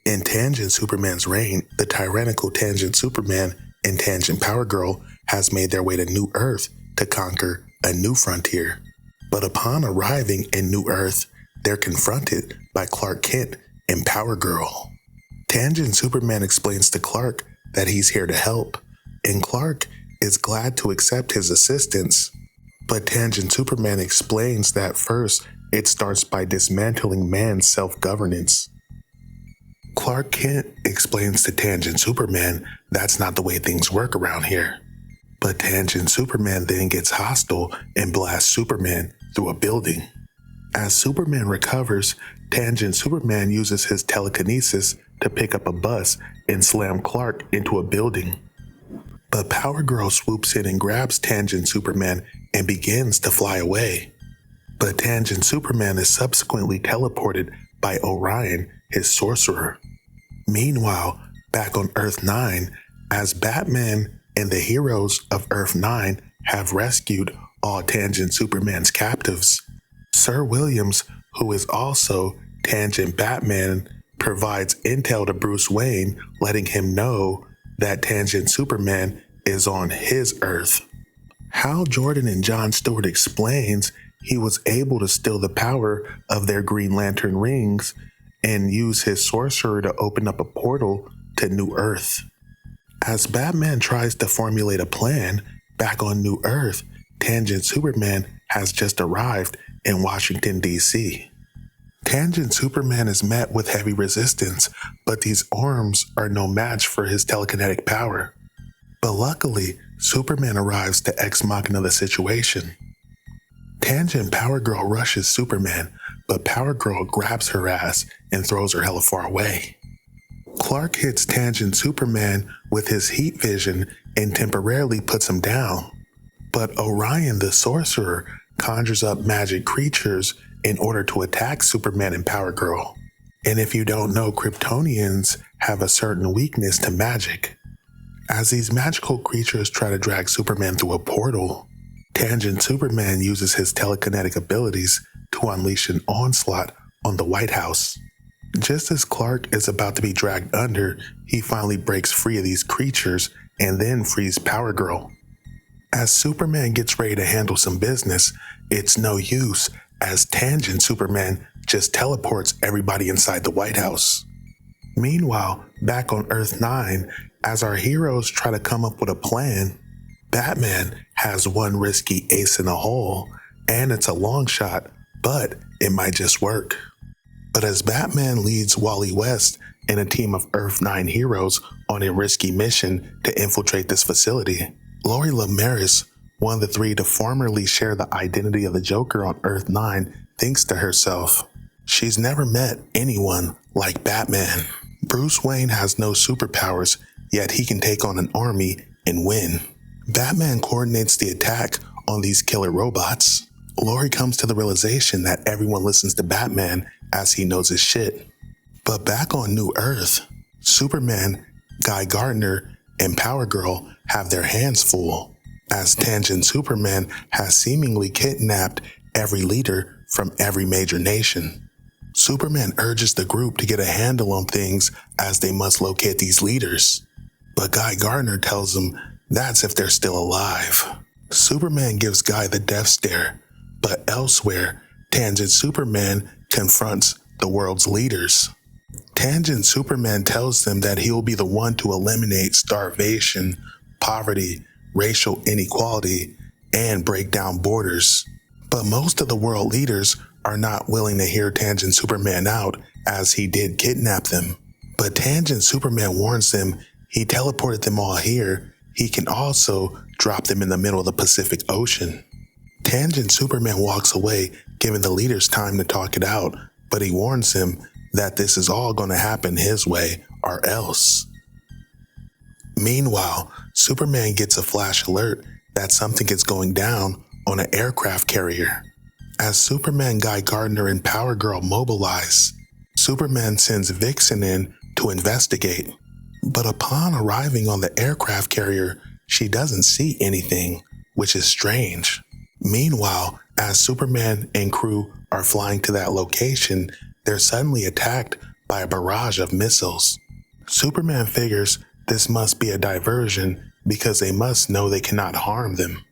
In Tangent Superman's reign, the tyrannical Tangent Superman and Tangent Power Girl has made their way to New Earth to conquer a new frontier. But upon arriving in New Earth, they're confronted by Clark Kent and Power Girl. Tangent Superman explains to Clark that he's here to help, and Clark is glad to accept his assistance. But Tangent Superman explains that first, it starts by dismantling man's self-governance. Clark Kent explains to Tangent Superman that's not the way things work around here. But Tangent Superman then gets hostile and blasts Superman through a building. As Superman recovers, Tangent Superman uses his telekinesis to pick up a bus and slam Clark into a building. But Power Girl swoops in and grabs Tangent Superman and begins to fly away. But Tangent Superman is subsequently teleported by Orion, his sorcerer. Meanwhile, back on Earth 9, as Batman and the heroes of Earth 9 have rescued all Tangent Superman's captives, Sir Williams, who is also Tangent Batman, provides intel to Bruce Wayne, letting him know that Tangent Superman is on his Earth. Hal Jordan and John Stewart explains he was able to steal the power of their Green Lantern rings and use his sorcerer to open up a portal to New Earth. As Batman tries to formulate a plan, back on New Earth, Tangent Superman has just arrived in Washington, D.C. Tangent Superman is met with heavy resistance, but these arms are no match for his telekinetic power. But luckily, Superman arrives to ex machina the situation. Tangent Power Girl rushes Superman, but Power Girl grabs her ass and throws her hella far away. Clark hits Tangent Superman with his heat vision and temporarily puts him down. But Orion the sorcerer conjures up magic creatures in order to attack Superman and Power Girl. And if you don't know, Kryptonians have a certain weakness to magic. As these magical creatures try to drag Superman through a portal, Tangent Superman uses his telekinetic abilities to unleash an onslaught on the White House. Just as Clark is about to be dragged under, he finally breaks free of these creatures and then frees Power Girl. As Superman gets ready to handle some business, it's no use as Tangent Superman just teleports everybody inside the White House. Meanwhile, back on Earth 9, as our heroes try to come up with a plan, Batman has one risky ace in the hole, and it's a long shot, but it might just work. But as Batman leads Wally West and a team of Earth 9 heroes on a risky mission to infiltrate this facility, Lori Lemaris, one of the three to formerly share the identity of the Joker on Earth 9, thinks to herself, she's never met anyone like Batman. Bruce Wayne has no superpowers, yet he can take on an army and win. Batman coordinates the attack on these killer robots. Lori comes to the realization that everyone listens to Batman as he knows his shit. But back on New Earth, Superman, Guy Gardner, and Power Girl have their hands full, as Tangent Superman has seemingly kidnapped every leader from every major nation. Superman urges the group to get a handle on things as they must locate these leaders. But Guy Gardner tells them that's if they're still alive. Superman gives Guy the death stare, but elsewhere, Tangent Superman confronts the world's leaders. Tangent Superman tells them that he'll be the one to eliminate starvation, poverty, racial inequality, and break down borders. But most of the world leaders are not willing to hear Tangent Superman out, as he did kidnap them. But Tangent Superman warns them he teleported them all here. He can also drop them in the middle of the Pacific Ocean. Tangent Superman walks away, giving the leaders time to talk it out, but he warns him that this is all going to happen his way or else. Meanwhile, Superman gets a flash alert that something is going down on an aircraft carrier. As Superman, Guy Gardner, and Power Girl mobilize, Superman sends Vixen in to investigate. But upon arriving on the aircraft carrier, she doesn't see anything, which is strange. Meanwhile, as Superman and crew are flying to that location, they're suddenly attacked by a barrage of missiles. Superman figures this must be a diversion because they must know they cannot harm them.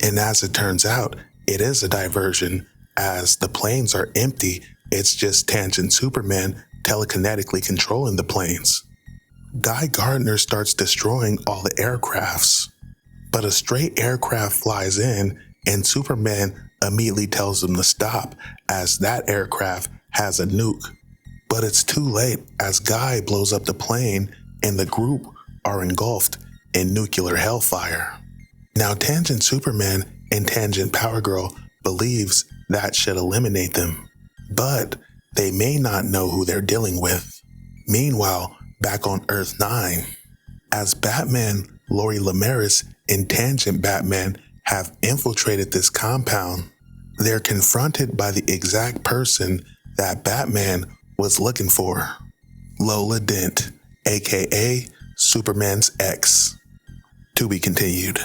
And as it turns out, it is a diversion, as the planes are empty. It's just Tangent Superman telekinetically controlling the planes. Guy Gardner starts destroying all the aircrafts, but a stray aircraft flies in and Superman immediately tells him to stop, as that aircraft has a nuke. But it's too late, as Guy blows up the plane and the group are engulfed in nuclear hellfire. Now Tangent Superman and Tangent Power Girl believes that should eliminate them, but they may not know who they're dealing with. Meanwhile, back on Earth 9, as Batman, Lori Lemaris, and Tangent Batman have infiltrated this compound, they're confronted by the exact person that Batman was looking for, Lola Dent, aka Superman's ex. To be continued.